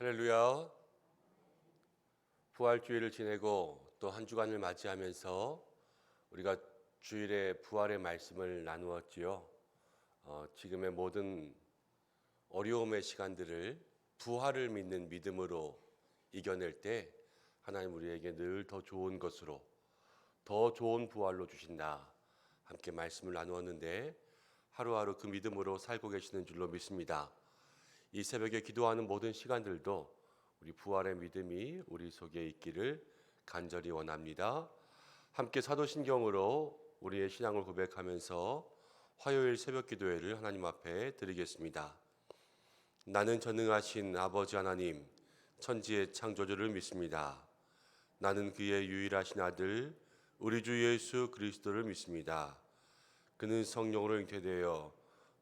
할렐루야. 부활주일을 지내고 또 한 주간을 맞이하면서 우리가 주일에 부활의 말씀을 나누었지요. 지금의 모든 어려움의 시간들을 부활을 믿는 믿음으로 이겨낼 때 하나님 우리에게 늘 더 좋은 것으로, 더 좋은 부활로 주신다. 함께 말씀을 나누었는데 하루하루 그 믿음으로 살고 계시는 줄로 믿습니다. 이 새벽에 기도하는 모든 시간들도 우리 부활의 믿음이 우리 속에 있기를 간절히 원합니다. 함께 사도신경으로 우리의 신앙을 고백하면서 화요일 새벽 기도회를 하나님 앞에 드리겠습니다. 나는 전능하신 아버지 하나님, 천지의 창조주를 믿습니다. 나는 그의 유일하신 아들 우리 주 예수 그리스도를 믿습니다. 그는 성령으로 잉태되어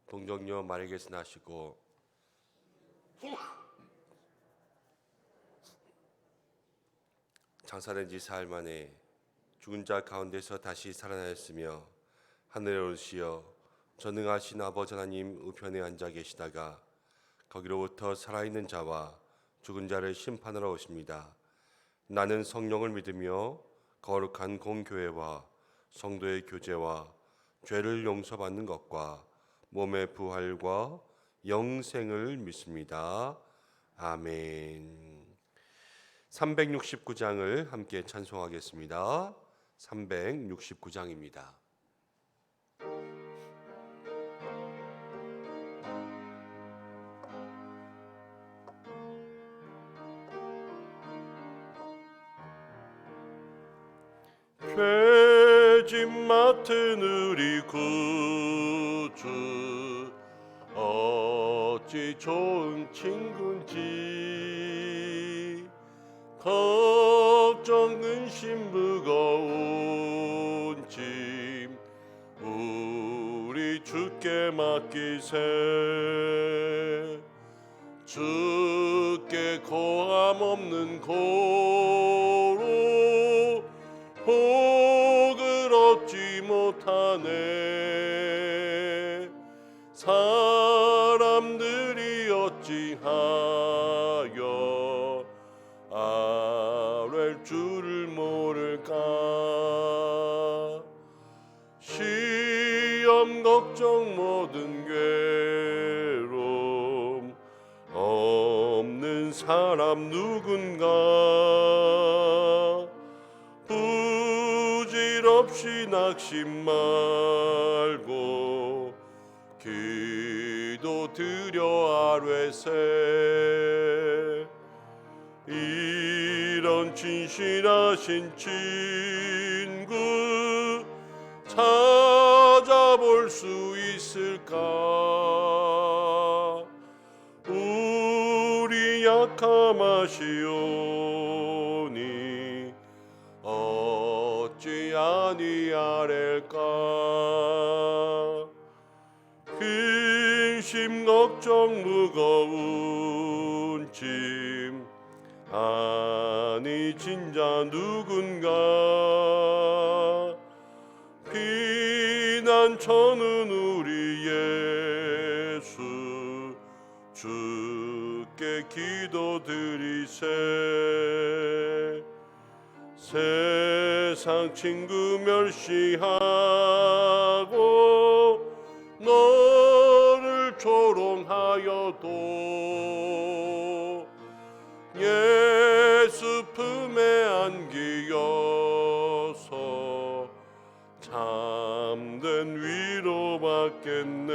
동정녀 마리아에게서 나시고 장사된 지 사흘 만에 죽은 자 가운데서 다시 살아나셨으며 하늘에 오르시어 전능하신 아버지 하나님 우편에 앉아 계시다가 거기로부터 살아있는 자와 죽은 자를 심판하러 오십니다. 나는 성령을 믿으며 거룩한 공교회와 성도의 교제와 죄를 용서받는 것과 몸의 부활과 영생을 믿습니다. 아멘. 369장을 함께 찬송하겠습니다. 369장입니다. 죄짐 맡은 우리 구주 어찌 좋은 친구인지 걱정 근심 무거운 짐 우리 주께 맡기세. 주께 고함 없는 고로 복을 얻지 못하네. 사람들이 어찌하여 아랠 줄을 모를까. 시험 걱정 모든 괴로움 없는 사람 누군가. 부질없이 낙심 말고 기도 드려 아뢰세. 이런 진실하신 친구 찾아볼 수 있을까. 우리 약함하시오니 어찌 아니하렐까. 근심 걱정 무거운 짐 아니 진자 누군가. 피난처는 우리 예수 주께 기도드리세. 세상 친구 멸시하고 너를 조롱하여도 예수 품에 안기어서 참된 위로 받겠네.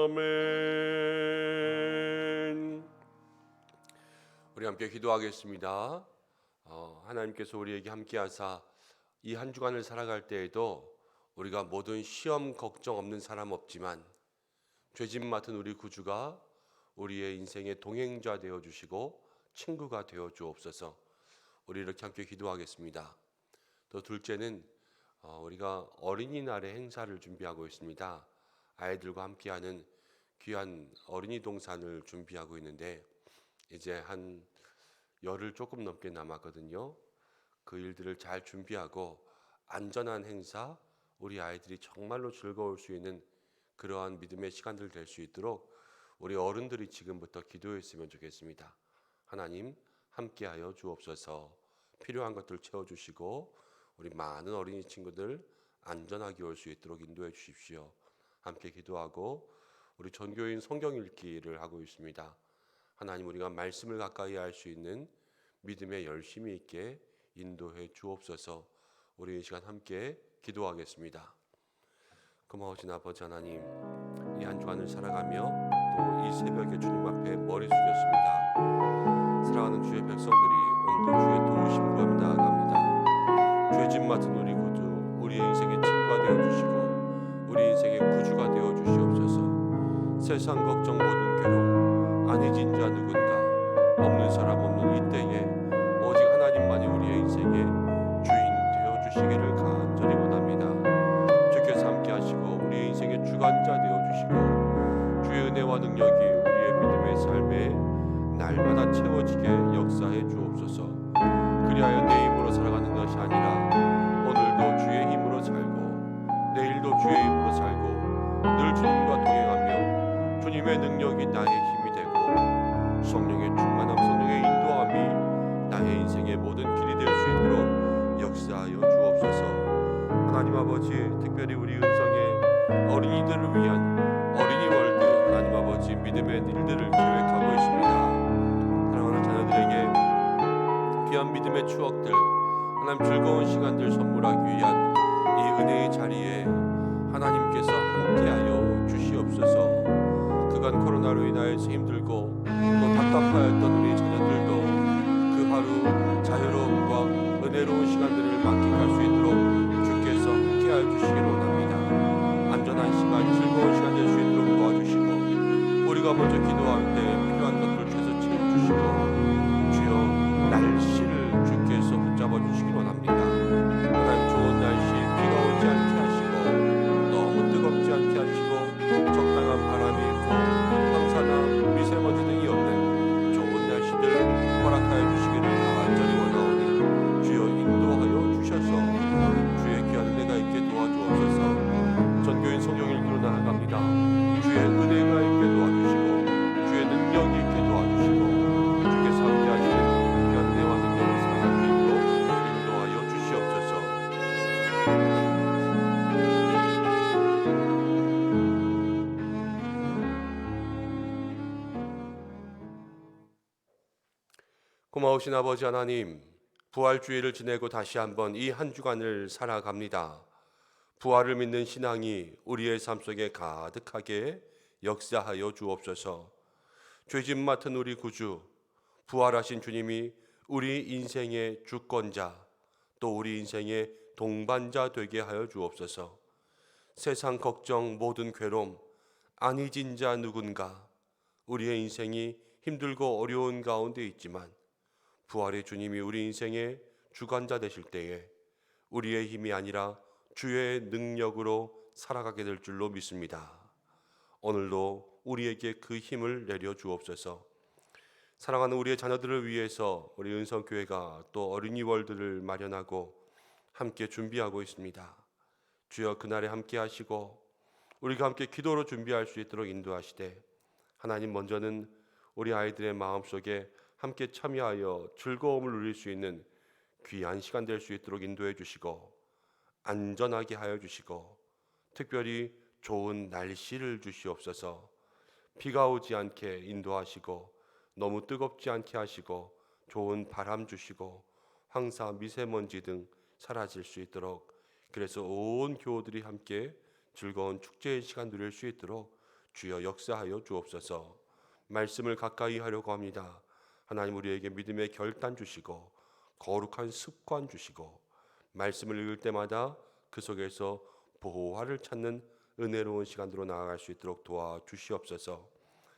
아멘. 우리 함께 기도하겠습니다. 하나님께서 우리에게 함께하사 이 한 주간을 살아갈 때에도 우리가 모든 시험 걱정 없는 사람 없지만 죄짐 맡은 우리 구주가 우리의 인생의 동행자 되어 주시고 친구가 되어 주옵소서. 우리 이렇게 함께 기도하겠습니다. 또 둘째는 우리가 어린이날의 행사를 준비하고 있습니다. 아이들과 함께하는 귀한 어린이 동산을 준비하고 있는데 이제 한 열흘 조금 넘게 남았거든요. 그 일들을 잘 준비하고 안전한 행사, 우리 아이들이 정말로 즐거울 수 있는 그러한 믿음의 시간들 될 수 있도록 우리 어른들이 지금부터 기도했으면 좋겠습니다. 하나님 함께하여 주옵소서. 필요한 것들 채워주시고 우리 많은 어린이 친구들 안전하게 올 수 있도록 인도해 주십시오. 함께 기도하고 우리 전교인 성경 읽기를 하고 있습니다. 하나님 우리가 말씀을 가까이 할 수 있는 믿음의 열심이 있게 인도해 주옵소서. 우리 이 시간 함께 기도하겠습니다. 고마우신 아버지 하나님, 이 한 주간을 살아가며 또 이 새벽에 주님 앞에 머리 숙였습니다. 사랑하는 주의 백성들이 오늘도 주의 도우심 구하며 나아갑니다. 죄짐 맡은 우리 구주, 우리의 인생의 친구가 되어주시고 우리 인생의 구주가 되어주시옵소서. 세상 걱정 모든 괴로움 아니진 자 누군가, 없는 사람 없는 이때에 오직 하나님만이 우리의 인생의 주인 되어주시기를 간절히 원합니다. 주께서 함께 하시고 우리의 인생의 주관자 되어주시고 주의 은혜와 능력이 우리의 믿음의 삶에 날마다 채워지게 역사해 주옵소서. 그리하여 내 힘으로 살아가는 것이 아니라 오늘도 주의 힘으로 살고 내일도 주의 힘으로 살고 늘 주님과 동행하며 주님의 능력이 나의 힘이 되고 성령의 충만함, 성령의 인도함이 나의 인생의 모든 길이 될 수 있도록 역사하여 주옵소서. 하나님 아버지, 특별히 우리 은성의 어린이들을 위한 어린이 월드, 하나님 아버지 믿음의 일들을 계획하고 있습니다. 사랑하는 자녀들에게 귀한 믿음의 추억들, 하나님 즐거운 시간들 선물하기 위한 이 은혜의 자리에 하나님께서 함께하여 주시옵소서. 그간 코로나로 인하여서 힘들고 또 답답하였던 우리 자녀들도 그 하루 자유로움과 은혜로운 시간들을 만끽할 수 있도록 주께서 함께하여 주시기를 원합니다. 안전한 시간, 즐거운 시간 될 수 있도록 도와주시고 우리가 먼저 기도할 때 필요한 것들 주께서 채워주시고 주여 날씨를 주께서 붙잡아 주시기 원합니다. 하나님 좋은 날씨, 비가 오지 않게 하시고 너무 뜨겁지 않게 하시고 적당한 바람이 있고 황사나 미세먼지 등이 없는 좋은 날씨들 허락하여 주시기를 간절히 원하오니 주여 인도하여 주셔서 주의 귀한 은혜가 있게 도와주옵소서. 전교인 성경 읽기로 나아갑니다. 주의 은혜가 있게 도와주시고 주의 능력이 있게 도와주시고 주께서 함께 하시는 귀한 은혜와 능력을 살아갈 수 있도록 인도하여 주시옵소서. 고마우신 아버지 하나님, 부활주의를 지내고 다시 한번 이 한 주간을 살아갑니다. 부활을 믿는 신앙이 우리의 삶 속에 가득하게 역사하여 주옵소서. 죄짐 맡은 우리 구주, 부활하신 주님이 우리 인생의 주권자, 또 우리 인생의 동반자 되게 하여 주옵소서. 세상 걱정 모든 괴로움 아니진 자 누군가, 우리의 인생이 힘들고 어려운 가운데 있지만 부활의 주님이 우리 인생의 주관자 되실 때에 우리의 힘이 아니라 주의 능력으로 살아가게 될 줄로 믿습니다. 오늘도 우리에게 그 힘을 내려 주옵소서. 사랑하는 우리의 자녀들을 위해서 우리 은성교회가 또 어린이 월드를 마련하고 함께 준비하고 있습니다. 주여 그날에 함께 하시고 우리가 함께 기도로 준비할 수 있도록 인도하시되, 하나님 먼저는 우리 아이들의 마음속에 함께 참여하여 즐거움을 누릴 수 있는 귀한 시간 될 수 있도록 인도해 주시고 안전하게 하여 주시고 특별히 좋은 날씨를 주시옵소서. 비가 오지 않게 인도하시고 너무 뜨겁지 않게 하시고 좋은 바람 주시고 황사 미세먼지 등 사라질 수 있도록, 그래서 온 교우들이 함께 즐거운 축제의 시간 누릴 수 있도록 주여 역사하여 주옵소서. 말씀을 가까이 하려고 합니다. 하나님 우리에게 믿음의 결단 주시고 거룩한 습관 주시고 말씀을 읽을 때마다 그 속에서 보호화를 찾는 은혜로운 시간으로 나아갈 수 있도록 도와주시옵소서.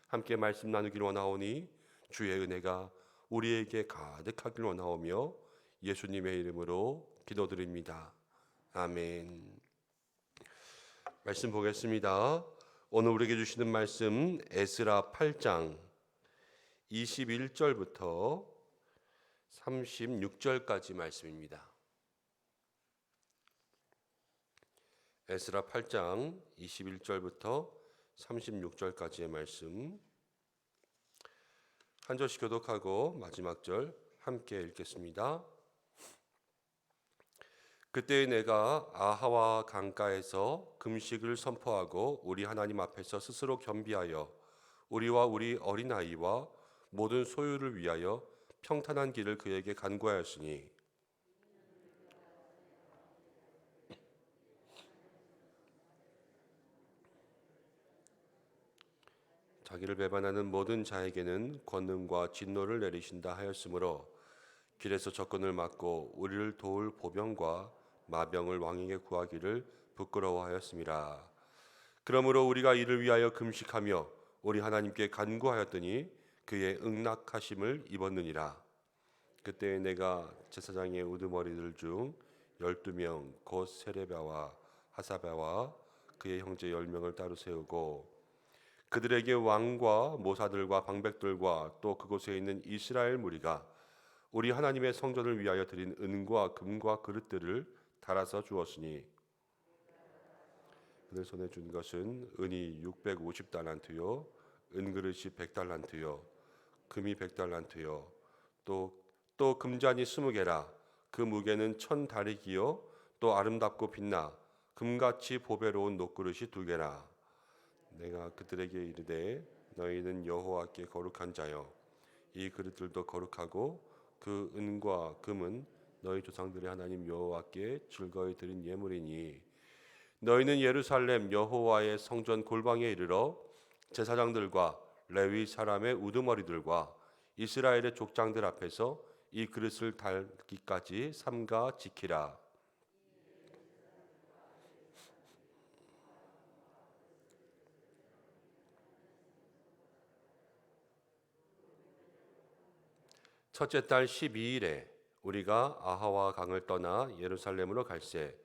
함께 말씀 나누기를 원하오니 주의 은혜가 우리에게 가득하길 원하오며 예수님의 이름으로 기도드립니다. 아멘. 말씀 보겠습니다. 오늘 우리에게 주시는 말씀 에스라 8장 21절부터 36절까지 말씀입니다. 에스라 8장 21절부터 36절까지의 말씀 한 절씩 교독하고 마지막 절 함께 읽겠습니다. 그때 내가 아하와 강가에서 금식을 선포하고 우리 하나님 앞에서 스스로 겸비하여 우리와 우리 어린아이와 모든 소유를 위하여 평탄한 길을 그에게 간구하였으니 자기를 배반하는 모든 자에게는 권능과 진노를 내리신다 하였으므로 길에서 적군을 막고 우리를 도울 보병과 마병을 왕에게 구하기를 부끄러워하였습니다. 그러므로 우리가 이를 위하여 금식하며 우리 하나님께 간구하였더니 그의 응낙하심을 입었느니라. 그때 내가 제사장의 우두머리들 중 12명 곧 세레바와 하사바와 그의 형제 10명을 따로 세우고 그들에게 왕과 모사들과 방백들과 또 그곳에 있는 이스라엘 무리가 우리 하나님의 성전을 위하여 드린 은과 금과 그릇들을 달아서 주었으니 그들 손에 준 것은 은이 650달란트요 은그릇이 100달란트요 금이 100달란트요 또 금잔이 20개라 그 무게는 1000다리기요 또 아름답고 빛나 금같이 보배로운 녹그릇이 2개라. 내가 그들에게 이르되 너희는 여호와께 거룩한 자여 이 그릇들도 거룩하고 그 은과 금은 너희 조상들의 하나님 여호와께 즐거이 드린 예물이니 너희는 예루살렘 여호와의 성전 골방에 이르러 제사장들과 레위 사람의 우두머리들과 이스라엘의 족장들 앞에서 이 그릇을 달기까지 삼가 지키라. 첫째 달 12일에 우리가 아하와 강을 떠나 예루살렘으로 갈새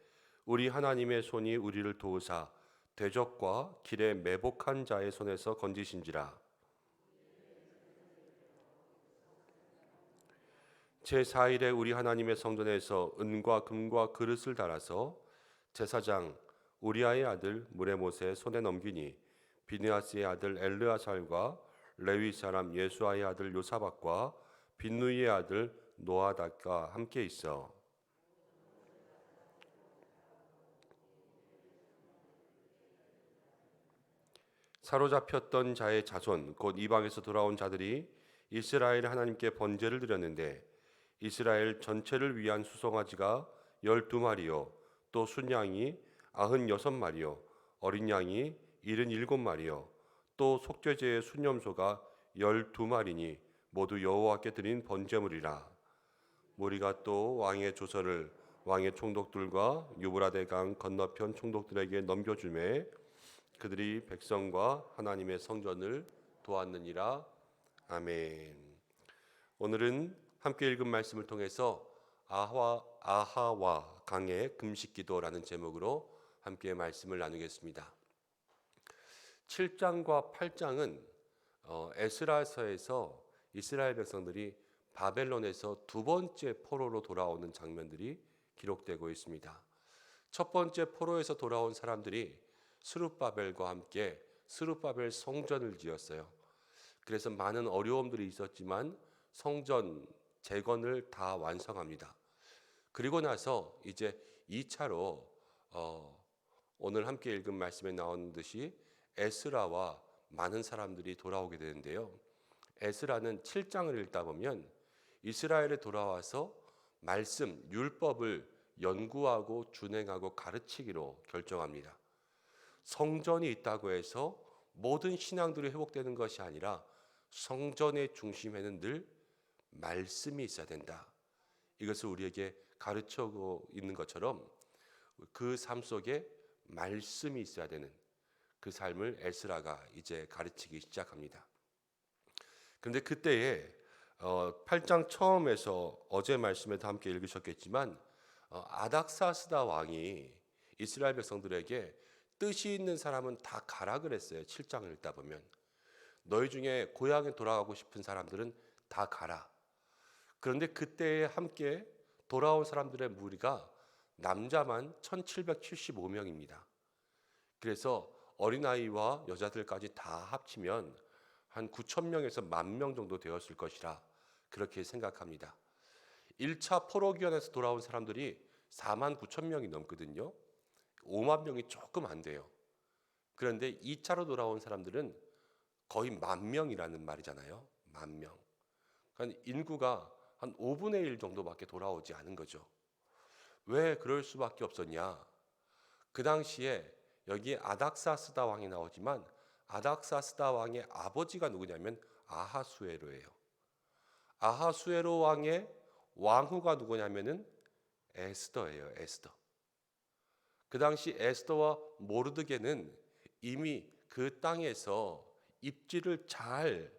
우리 하나님의 손이 우리를 도우사 대적과 길에 매복한 자의 손에서 건지신지라. 제4일에 우리 하나님의 성전에서 은과 금과 그릇을 달아서 제사장 우리아의 아들 무레못의 손에 넘기니 비느하스의 아들 엘르아살과 레위 사람 예수아의 아들 요사박과 빈누이의 아들 노아닥과 함께 있어 사로잡혔던 자의 자손 곧 이방에서 돌아온 자들이 이스라엘 하나님께 번제를 드렸는데 이스라엘 전체를 위한 수송아지가 12마리요 또 순양이 96마리요 어린 양이 77마리요 또 속죄제의 순염소가 12마리니 모두 여호와께 드린 번제물이라. 무리가 또 왕의 조서를 왕의 총독들과 유브라데 강 건너편 총독들에게 넘겨주매 그들이 백성과 하나님의 성전을 도왔느니라. 아멘. 오늘은 함께 읽은 말씀을 통해서 아하와 강의 금식기도라는 제목으로 함께 말씀을 나누겠습니다. 7장과 8장은 에스라서에서 이스라엘 백성들이 바벨론에서 두 번째 포로로 돌아오는 장면들이 기록되고 있습니다. 첫 번째 포로에서 돌아온 사람들이 스룹바벨과 함께 스룹바벨 성전을 지었어요. 그래서 많은 어려움들이 있었지만 성전 재건을 다 완성합니다. 그리고 나서 이제 2차로 오늘 함께 읽은 말씀에 나온 듯이 에스라와 많은 사람들이 돌아오게 되는데요. 에스라는 7장을 읽다 보면 이스라엘에 돌아와서 말씀, 율법을 연구하고 준행하고 가르치기로 결정합니다. 성전이 있다고 해서 모든 신앙들이 회복되는 것이 아니라 성전의 중심에는 늘 말씀이 있어야 된다. 이것을 우리에게 가르쳐고 있는 것처럼 그 삶 속에 말씀이 있어야 되는 그 삶을 에스라가 이제 가르치기 시작합니다. 그런데 그때에 8장 처음에서 어제 말씀에도 함께 읽으셨겠지만 아닥사스다 왕이 이스라엘 백성들에게 뜻이 있는 사람은 다 가라 그랬어요. 7장을 읽다 보면 너희 중에 고향에 돌아가고 싶은 사람들은 다 가라. 그런데 그때에 함께 돌아온 사람들의 무리가 남자만 1775명입니다. 그래서 어린아이와 여자들까지 다 합치면 한 9천 명에서 1만 명 정도 되었을 것이라 그렇게 생각합니다. 1차 포로기원에서 돌아온 사람들이 4만 9천 명이 넘거든요. 5만 명이 조금 안 돼요. 그런데 2차로 돌아온 사람들은 거의 1만 명이라는 말이잖아요. 1만 명. 그러니까 인구가 한 5분의 1 정도밖에 돌아오지 않은 거죠. 왜 그럴 수밖에 없었냐? 그 당시에 여기 아닥사스다 왕이 나오지만 아닥사스다 왕의 아버지가 누구냐면 아하수에로예요. 아하수에로 왕의 왕후가 누구냐면은 에스더예요. 에스더. 그 당시 에스더와 모르드게는 이미 그 땅에서 입지를 잘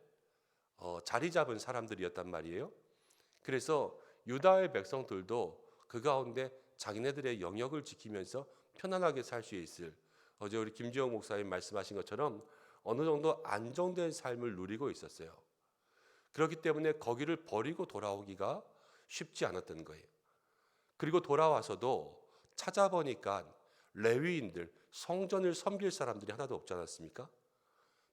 자리 잡은 사람들이었단 말이에요. 그래서 유다의 백성들도 그 가운데 자기네들의 영역을 지키면서 편안하게 살 수 있을, 어제 우리 김지영 목사님 말씀하신 것처럼 어느 정도 안정된 삶을 누리고 있었어요. 그렇기 때문에 거기를 버리고 돌아오기가 쉽지 않았던 거예요. 그리고 돌아와서도 찾아보니까 레위인들, 성전을 섬길 사람들이 하나도 없지 않았습니까?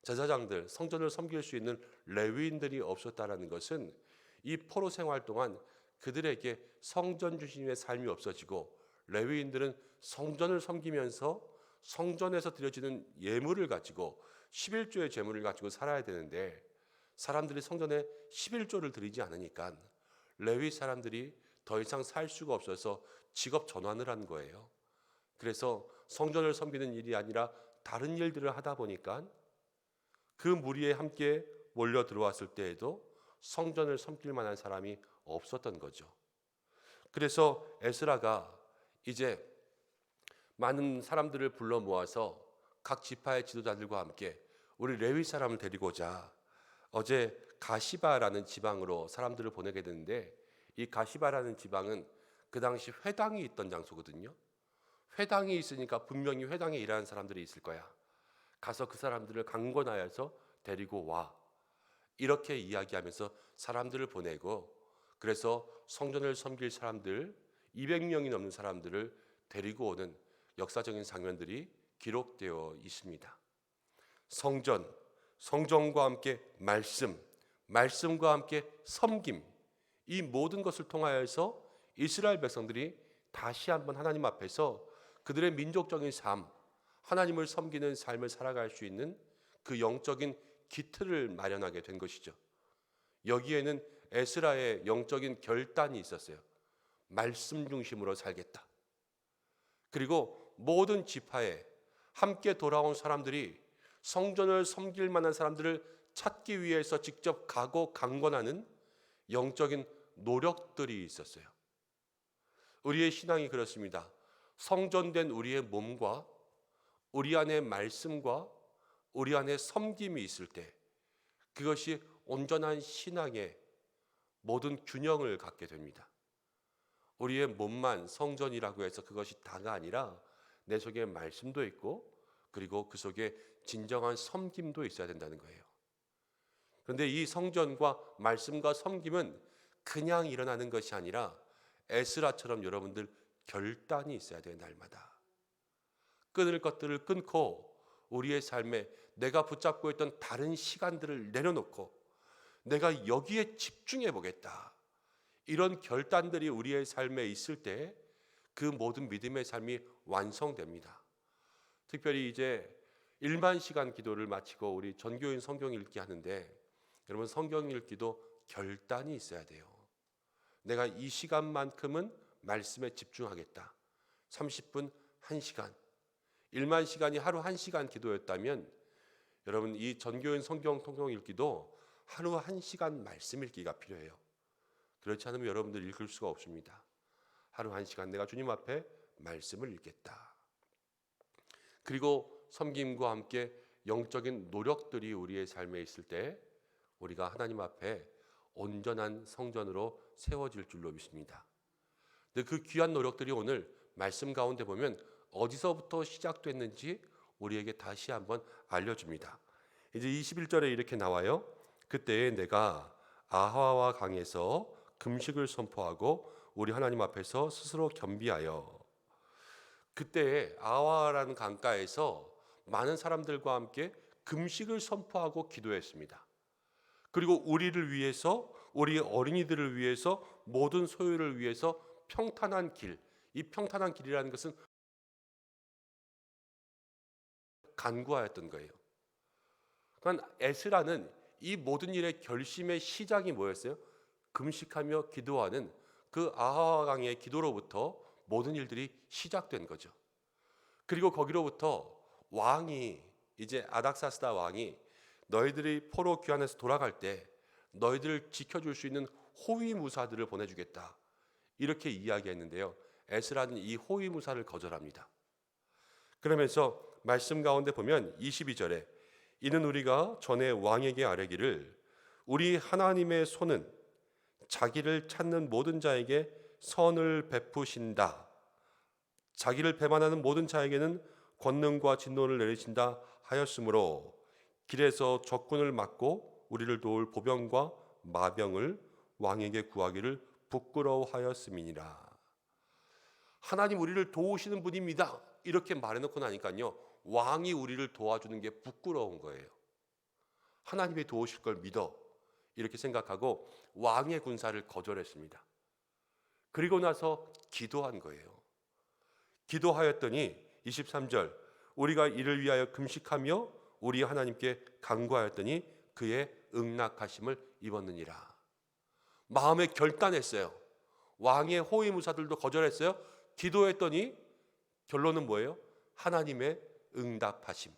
제사장들, 성전을 섬길 수 있는 레위인들이 없었다는 것은 이 포로 생활 동안 그들에게 성전 주신의 삶이 없어지고, 레위인들은 성전을 섬기면서 성전에서 드려지는 예물을 가지고 11조의 제물을 가지고 살아야 되는데, 사람들이 성전에 11조를 드리지 않으니까 레위 사람들이 더 이상 살 수가 없어서 직업 전환을 한 거예요. 그래서 성전을 섬기는 일이 아니라 다른 일들을 하다 보니까 그 무리에 함께 몰려 들어왔을 때에도 성전을 섬길 만한 사람이 없었던 거죠. 그래서 에스라가 이제 많은 사람들을 불러 모아서 각 지파의 지도자들과 함께 우리 레위 사람을 데리고 오자. 어제 가시바라는 지방으로 사람들을 보내게 되는데, 이 가시바라는 지방은 그 당시 회당이 있던 장소거든요. 회당이 있으니까 분명히 회당에 일하는 사람들이 있을 거야. 가서 그 사람들을 강권하여서 데리고 와. 이렇게 이야기하면서 사람들을 보내고, 그래서 성전을 섬길 사람들 200명이 넘는 사람들을 데리고 오는 역사적인 장면들이 기록되어 있습니다. 성전, 성전과 함께 말씀, 말씀과 함께 섬김, 이 모든 것을 통하여서 이스라엘 백성들이 다시 한번 하나님 앞에서 그들의 민족적인 삶, 하나님을 섬기는 삶을 살아갈 수 있는 그 영적인 기틀을 마련하게 된 것이죠. 여기에는 에스라의 영적인 결단이 있었어요. 말씀 중심으로 살겠다. 그리고 모든 지파에 함께 돌아온 사람들이 성전을 섬길 만한 사람들을 찾기 위해서 직접 가고 강권하는 영적인 노력들이 있었어요. 우리의 신앙이 그렇습니다. 성전된 우리의 몸과 우리 안에 말씀과 우리 안에 섬김이 있을 때 그것이 온전한 신앙의 모든 균형을 갖게 됩니다. 우리의 몸만 성전이라고 해서 그것이 다가 아니라 내 속에 말씀도 있고, 그리고 그 속에 진정한 섬김도 있어야 된다는 거예요. 그런데 이 성전과 말씀과 섬김은 그냥 일어나는 것이 아니라 에스라처럼 여러분들 결단이 있어야 돼요. 날마다 끊을 것들을 끊고 우리의 삶에 내가 붙잡고 있던 다른 시간들을 내려놓고 내가 여기에 집중해 보겠다. 이런 결단들이 우리의 삶에 있을 때 그 모든 믿음의 삶이 완성됩니다. 특별히 이제 1만 시간 기도를 마치고 우리 전교인 성경 읽기 하는데, 여러분 성경 읽기도 결단이 있어야 돼요. 내가 이 시간만큼은 말씀에 집중하겠다. 30분, 1시간. 1만 시간이 하루 1시간 기도였다면 여러분 이 전교인 성경 통독 읽기도 하루 1시간 말씀 읽기가 필요해요. 그렇지 않으면 여러분들 읽을 수가 없습니다. 하루 1시간 내가 주님 앞에 말씀을 읽겠다. 그리고 섬김과 함께 영적인 노력들이 우리의 삶에 있을 때 우리가 하나님 앞에 온전한 성전으로 세워질 줄로 믿습니다. 근데 그 귀한 노력들이 오늘 말씀 가운데 보면 어디서부터 시작됐는지 우리에게 다시 한번 알려줍니다. 이제 21절에 이렇게 나와요. 그때에 내가 아하와 강에서 금식을 선포하고 우리 하나님 앞에서 스스로 겸비하여. 그때에 아하라는 강가에서 많은 사람들과 함께 금식을 선포하고 기도했습니다. 그리고 우리를 위해서, 우리 어린이들을 위해서, 모든 소유를 위해서 평탄한 길, 이 평탄한 길이라는 것은 간구하였던 거예요. 그러니까 에스라는 이 모든 일의 결심의 시작이 뭐였어요? 금식하며 기도하는 그 아하와 강의 기도로부터 모든 일들이 시작된 거죠. 그리고 거기로부터 왕이, 이제 아닥사스다 왕이 너희들이 포로 귀환해서 돌아갈 때 너희들을 지켜줄 수 있는 호위무사들을 보내주겠다, 이렇게 이야기했는데요. 에스라는 이 호위무사를 거절합니다. 그러면서 말씀 가운데 보면 22절에 이는 우리가 전에 왕에게 아뢰기를 우리 하나님의 손은 자기를 찾는 모든 자에게 선을 베푸신다, 자기를 배반하는 모든 자에게는 권능과 진노를 내리신다 하였으므로 길에서 적군을 막고 우리를 도울 보병과 마병을 왕에게 구하기를 부끄러워하였음이니라. 하나님 우리를 도우시는 분입니다, 이렇게 말해놓고 나니까요, 왕이 우리를 도와주는 게 부끄러운 거예요. 하나님이 도우실 걸 믿어, 이렇게 생각하고 왕의 군사를 거절했습니다. 그리고 나서 기도한 거예요. 기도하였더니 23절 우리가 이를 위하여 금식하며 우리 하나님께 간구하였더니 그의 응낙하심을 입었느니라. 마음에 결단했어요. 왕의 호위무사들도 거절했어요. 기도했더니 결론은 뭐예요? 하나님의 응답하심,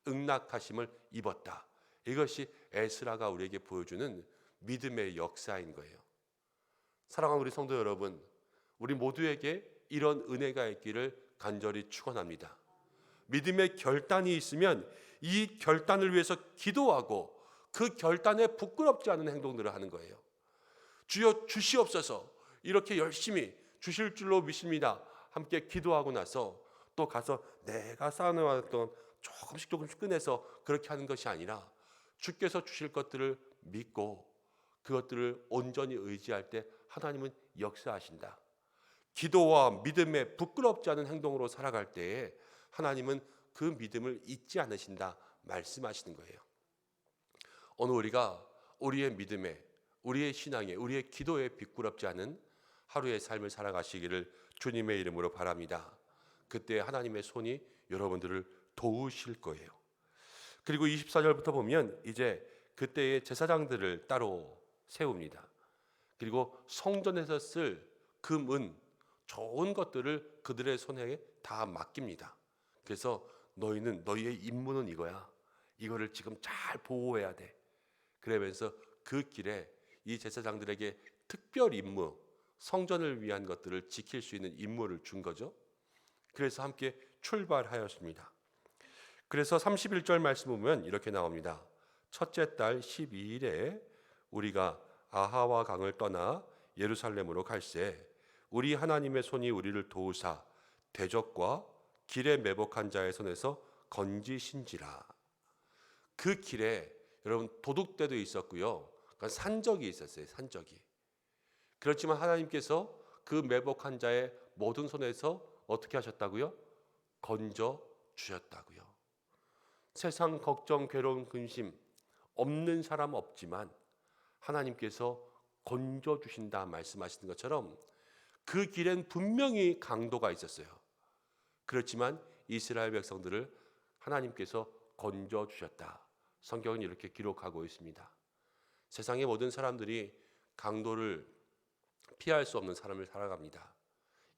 응낙하심을 입었다. 이것이 에스라가 우리에게 보여주는 믿음의 역사인 거예요. 사랑하는 우리 성도 여러분, 우리 모두에게 이런 은혜가 있기를 간절히 축원합니다. 믿음의 결단이 있으면 이 결단을 위해서 기도하고 그 결단에 부끄럽지 않은 행동들을 하는 거예요. 주여 주시옵소서, 이렇게 열심히 주실 줄로 믿습니다. 함께 기도하고 나서 또 가서 내가 쌓아놓았던 조금씩 꺼내서 그렇게 하는 것이 아니라 주께서 주실 것들을 믿고 그것들을 온전히 의지할 때 하나님은 역사하신다. 기도와 믿음에 부끄럽지 않은 행동으로 살아갈 때에 하나님은 그 믿음을 잊지 않으신다 말씀하시는 거예요. 오늘 우리가 우리의 믿음에, 우리의 신앙에, 우리의 기도에 부끄럽지 않은 하루의 삶을 살아가시기를 주님의 이름으로 바랍니다. 그때 하나님의 손이 여러분들을 도우실 거예요. 그리고 24절부터 보면 이제 그때의 제사장들을 따로 세웁니다. 그리고 성전에서 쓸 금, 은, 좋은 것들을 그들의 손에 다 맡깁니다. 그래서 너희는, 너희의 임무는 이거야. 이거를 지금 잘 보호해야 돼. 그러면서 그 길에 이 제사장들에게 특별 임무, 성전을 위한 것들을 지킬 수 있는 임무를 준 거죠. 그래서 함께 출발하였습니다. 그래서 31절 말씀 보면 이렇게 나옵니다. 첫째 달 12일에 우리가 아하와 강을 떠나 예루살렘으로 갈새 우리 하나님의 손이 우리를 도우사 대적과 길에 매복한 자의 손에서 건지신지라. 그 길에 여러분 도둑대도 있었고요. 그러니까 산적이 있었어요. 산적이. 그렇지만 하나님께서 그 매복한 자의 모든 손에서 어떻게 하셨다고요? 건져 주셨다고요. 세상 걱정, 괴로움, 근심 없는 사람 없지만 하나님께서 건져 주신다 말씀하시는 것처럼 그 길엔 분명히 강도가 있었어요. 그렇지만 이스라엘 백성들을 하나님께서 건져 주셨다. 성경은 이렇게 기록하고 있습니다. 세상의 모든 사람들이 강도를 피할 수 없는 삶을 살아갑니다.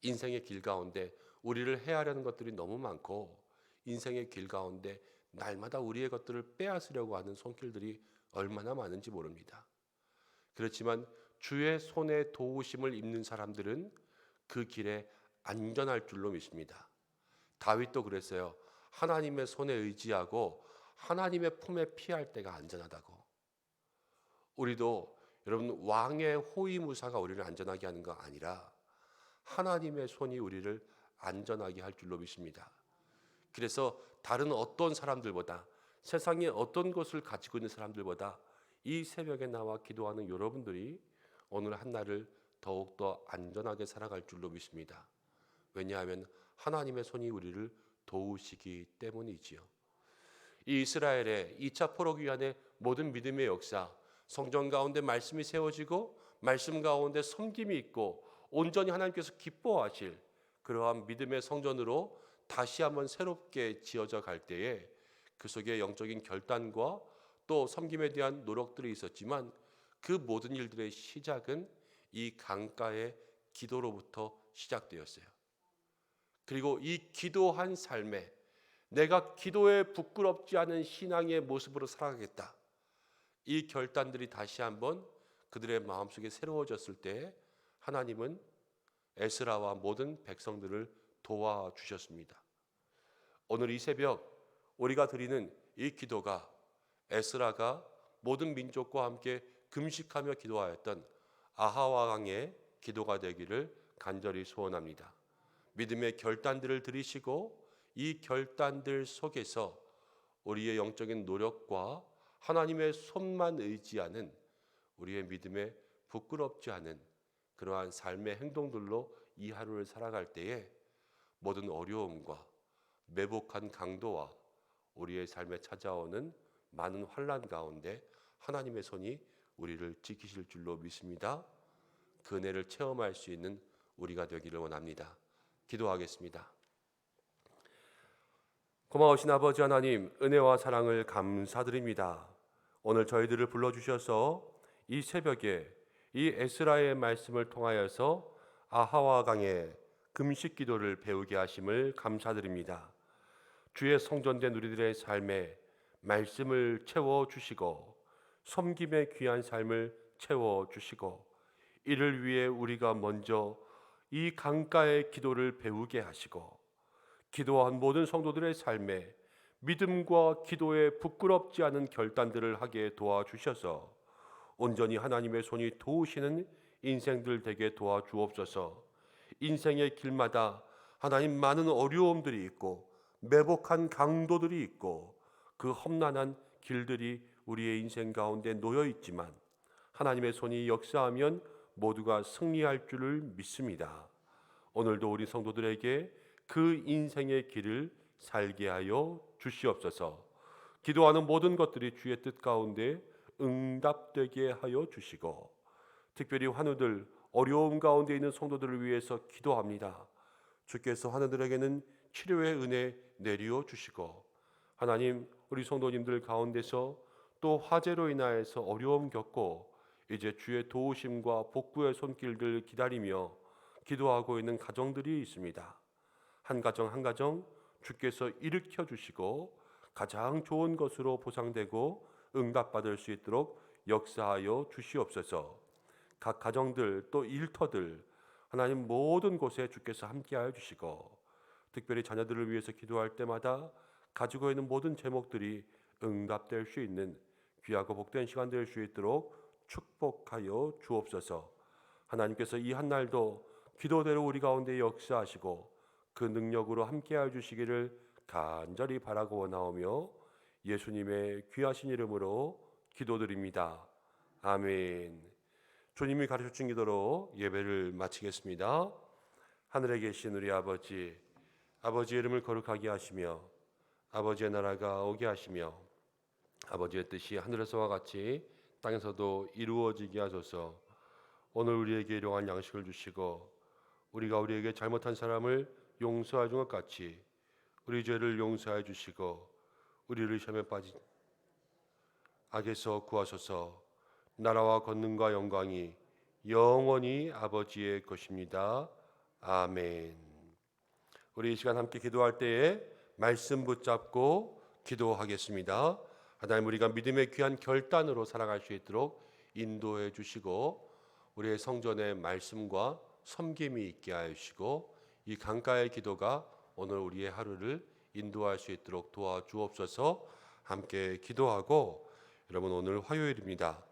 인생의 길 가운데 우리를 해하려는 것들이 너무 많고 인생의 길 가운데 날마다 우리의 것들을 빼앗으려고 하는 손길들이 얼마나 많은지 모릅니다. 그렇지만 주의 손에 도우심을 입는 사람들은 그 길에 안전할 줄로 믿습니다. 다윗도 그랬어요. 하나님의 손에 의지하고 하나님의 품에 피할 때가 안전하다고. 우리도 여러분 왕의 호위무사가 우리를 안전하게 하는 거 아니라 하나님의 손이 우리를 안전하게 할 줄로 믿습니다. 그래서 다른 어떤 사람들보다, 세상의 어떤 것을 가지고 있는 사람들보다 이 새벽에 나와 기도하는 여러분들이 오늘 한날을 더욱더 안전하게 살아갈 줄로 믿습니다. 왜냐하면 하나님의 손이 우리를 도우시기 때문이지요. 이 이스라엘의 2차 포로 귀환의 모든 믿음의 역사, 성전 가운데 말씀이 세워지고 말씀 가운데 섬김이 있고 온전히 하나님께서 기뻐하실 그러한 믿음의 성전으로 다시 한번 새롭게 지어져 갈 때에 그 속에 영적인 결단과 또 섬김에 대한 노력들이 있었지만 그 모든 일들의 시작은 이 강가의 기도로부터 시작되었어요. 그리고 이 기도한 삶에 내가 기도에 부끄럽지 않은 신앙의 모습으로 살아가겠다. 이 결단들이 다시 한번 그들의 마음속에 새로워졌을 때 하나님은 에스라와 모든 백성들을 도와주셨습니다. 오늘 이 새벽 우리가 드리는 이 기도가 에스라가 모든 민족과 함께 금식하며 기도하였던 아하와 강의 기도가 되기를 간절히 소원합니다. 믿음의 결단들을 들이시고 이 결단들 속에서 우리의 영적인 노력과 하나님의 손만 의지하는 우리의 믿음에 부끄럽지 않은 그러한 삶의 행동들로 이 하루를 살아갈 때에 모든 어려움과 매복한 강도와 우리의 삶에 찾아오는 많은 환난 가운데 하나님의 손이 우리를 지키실 줄로 믿습니다. 그 은혜를 체험할 수 있는 우리가 되기를 원합니다. 기도하겠습니다. 고마우신 아버지 하나님, 은혜와 사랑을 감사드립니다. 오늘 저희들을 불러주셔서 이 새벽에 이 에스라의 말씀을 통하여서 아하와 강의 금식 기도를 배우게 하심을 감사드립니다. 주의 성전된 우리들의 삶에 말씀을 채워주시고 섬김의 귀한 삶을 채워주시고 이를 위해 우리가 먼저 이 강가의 기도를 배우게 하시고 기도한 모든 성도들의 삶에 믿음과 기도에 부끄럽지 않은 결단들을 하게 도와주셔서 온전히 하나님의 손이 도우시는 인생들 되게 도와주옵소서. 인생의 길마다 하나님 많은 어려움들이 있고 매복한 강도들이 있고 그 험난한 길들이 우리의 인생 가운데 놓여 있지만 하나님의 손이 역사하면 모두가 승리할 줄을 믿습니다. 오늘도 우리 성도들에게 그 인생의 길을 살게 하여 주시옵소서. 기도하는 모든 것들이 주의 뜻 가운데 응답되게 하여 주시고 특별히 환우들 어려움 가운데 있는 성도들을 위해서 기도합니다. 주께서 환우들에게는 치료의 은혜 내려 주시고 하나님 우리 성도님들 가운데서 또 화재로 인하여서 어려움 겪고 이제 주의 도우심과 복구의 손길들 기다리며 기도하고 있는 가정들이 있습니다. 한 가정 한 가정 주께서 일으켜 주시고 가장 좋은 것으로 보상되고 응답받을 수 있도록 역사하여 주시옵소서. 각 가정들 또 일터들 하나님 모든 곳에 주께서 함께하여 주시고 특별히 자녀들을 위해서 기도할 때마다 가지고 있는 모든 제목들이 응답될 수 있는 귀하고 복된 시간 될 수 있도록 축복하여 주옵소서. 하나님께서 이 한날도 기도대로 우리 가운데 역사하시고 그 능력으로 함께하여 주시기를 간절히 바라고 원하오며 예수님의 귀하신 이름으로 기도드립니다. 아멘. 주님이 가르쳐준 기도로 예배를 마치겠습니다. 하늘에 계신 우리 아버지, 아버지의 이름을 거룩하게 하시며 아버지의 나라가 오게 하시며 아버지의 뜻이 하늘에서와 같이 땅에서도 이루어지게 하소서. 오늘 우리에게 일용할 양식을 주시고 우리가 우리에게 잘못한 사람을 용서해 준 것 같이 우리 죄를 용서해 주시고 우리를 시험에 빠진 악에서 구하소서. 나라와 권능과 영광이 영원히 아버지의 것입니다. 아멘. 우리 이 시간 함께 기도할 때에 말씀 붙잡고 기도하겠습니다. 하나님 우리가 믿음의 귀한 결단으로 살아갈 수 있도록 인도해 주시고 우리의 성전의 말씀과 섬김이 있게 하여 주시고 이 강가의 기도가 오늘 우리의 하루를 인도할 수 있도록 도와주옵소서. 함께 기도하고 여러분 오늘 화요일입니다.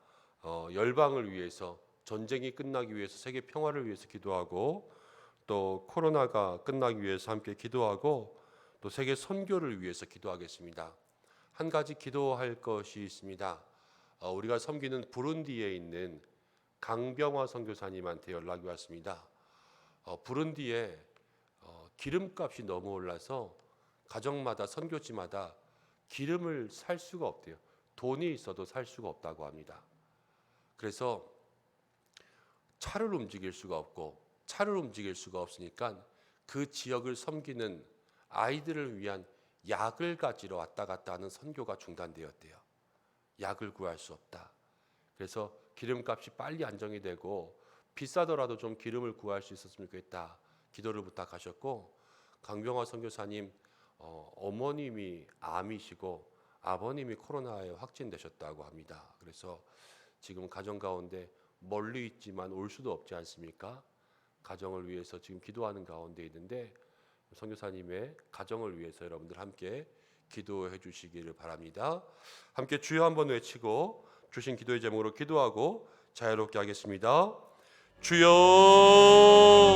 열방을 위해서 전쟁이 끝나기 위해서 세계 평화를 위해서 기도하고 또 코로나가 끝나기 위해서 함께 기도하고 또 세계 선교를 위해서 기도하겠습니다. 한 가지 기도할 것이 있습니다. 우리가 섬기는 부룬디에 있는 강병화 선교사님한테 연락이 왔습니다. 부룬디에 기름값이 너무 올라서 가정마다 선교지마다 기름을 살 수가 없대요. 돈이 있어도 살 수가 없다고 합니다. 그래서 차를 움직일 수가 없고 차를 움직일 수가 없으니까 그 지역을 섬기는 아이들을 위한 약을 가지러 왔다 갔다 하는 선교가 중단되었대요. 약을 구할 수 없다. 그래서 기름값이 빨리 안정이 되고 비싸더라도 좀 기름을 구할 수 있었으면 좋겠다. 기도를 부탁하셨고, 강병화 선교사님 어머님이 암이시고 아버님이 코로나에 확진되셨다고 합니다. 그래서 지금 가정 가운데 멀리 있지만 올 수도 없지 않습니까? 가정을 위해서 지금 기도하는 가운데 있는데 선교사님의 가정을 위해서 여러분들 함께 기도해 주시기를 바랍니다. 함께 주여 한번 외치고 주신 기도의 제목으로 기도하고 자유롭게 하겠습니다. 주여